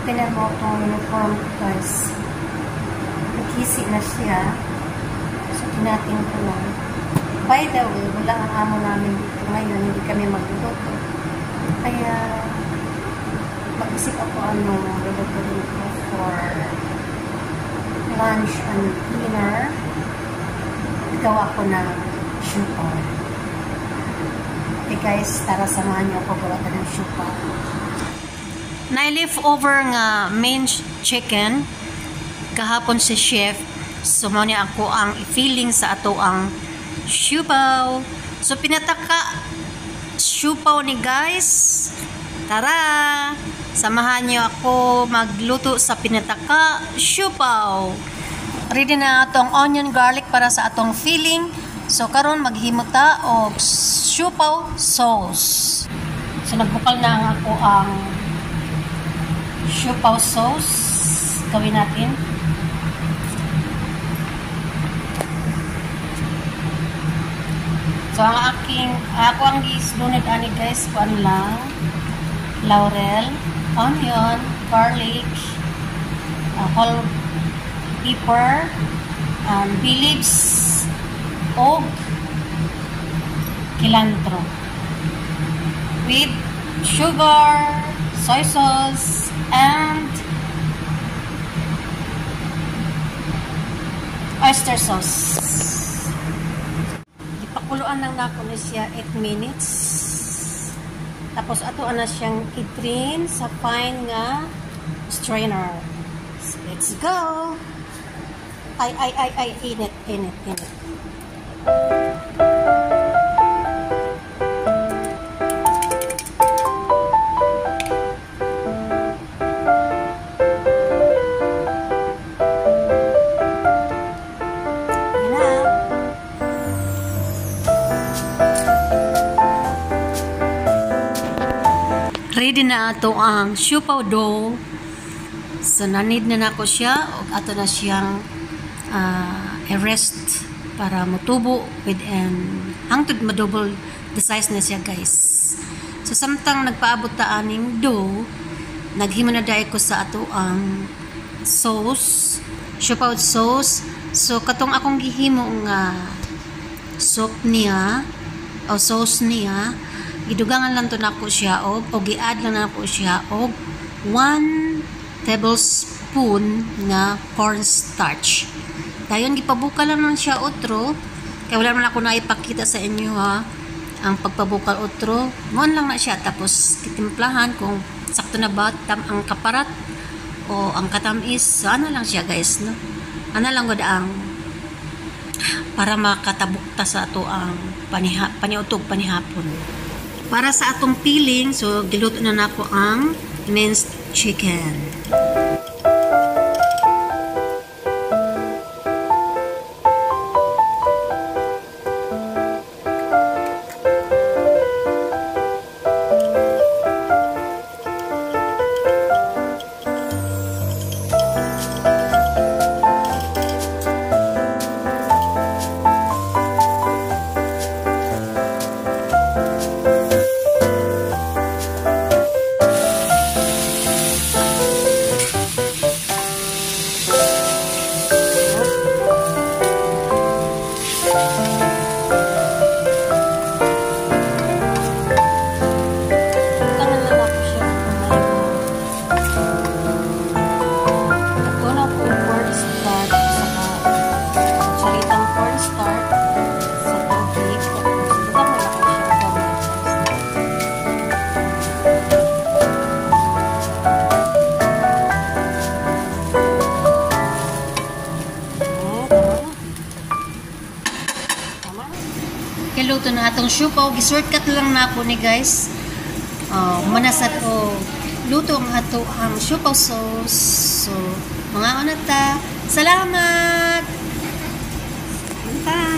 Pinamo itong uniform ko, guys. Nagkisi na siya. So, tinating ko lang. By the way, wala ang amo namin dito ngayon. Hindi kami magluluto. Kaya, mag-isip ako lulutuin ko for lunch and dinner. Gawa ko ng siupaw. Okay guys, tara samahan niyo ako gawa ng siupaw. Na-lift over nga main chicken kahapon si chef. So mo niya ako ang feeling sa ato ang siupaw. So pinataka siupaw ni guys. Tara, samahan niyo ako magluto sa pinataka siupaw. Ready na atong onion garlic para sa atong filling. So karon maghimota og siupaw sauce. So nagbukal na ako ang siupaw sauce. Gawin natin. So ang ako ang gislunod ani guys, kuan lang. Laurel, onion, garlic, whole pepper, bay leaves, og cilantro. With sugar, soy sauce, and oyster sauce. Ipakuluan lang nako na siya 8 minutes. Tapos ato na siyang i-drain sa fine nga strainer. So, let's go! Ay, init. Ready na ato ang siupaw dough. So, nanid na nako siya o ato na siyang i-rest para mutubo hangtod madouble the size na siya guys. So, samtang nagpaabot ta aning dough, naghimo na dai ko sa ato ang sauce, siupaw sauce. So, katong akong gihimo nga soup niya o sauce niya, gidugangan lang to nako siya o gi-add lang nako siya og 1 tablespoon nga cornstarch. Dayon gipabukal lang man siya otro. Kaya wala man ako na ipakita sa inyo ha. Ang pagpabukal otro, mon lang na siya tapos kitimplahan kung sakto na ba ang kaparat o ang katamis. So, ano lang siya guys, no? Ano lang gud ang para makatabukta sa ato ang paniutog panihapon. Para sa atong filling, so giluto na nako ang minced chicken. Luto na atong siupaw. Gi-shortcut lang na po ni guys. Manasat ko luto ang ato ang siupaw sauce. So, mga onata. Salamat! Bye!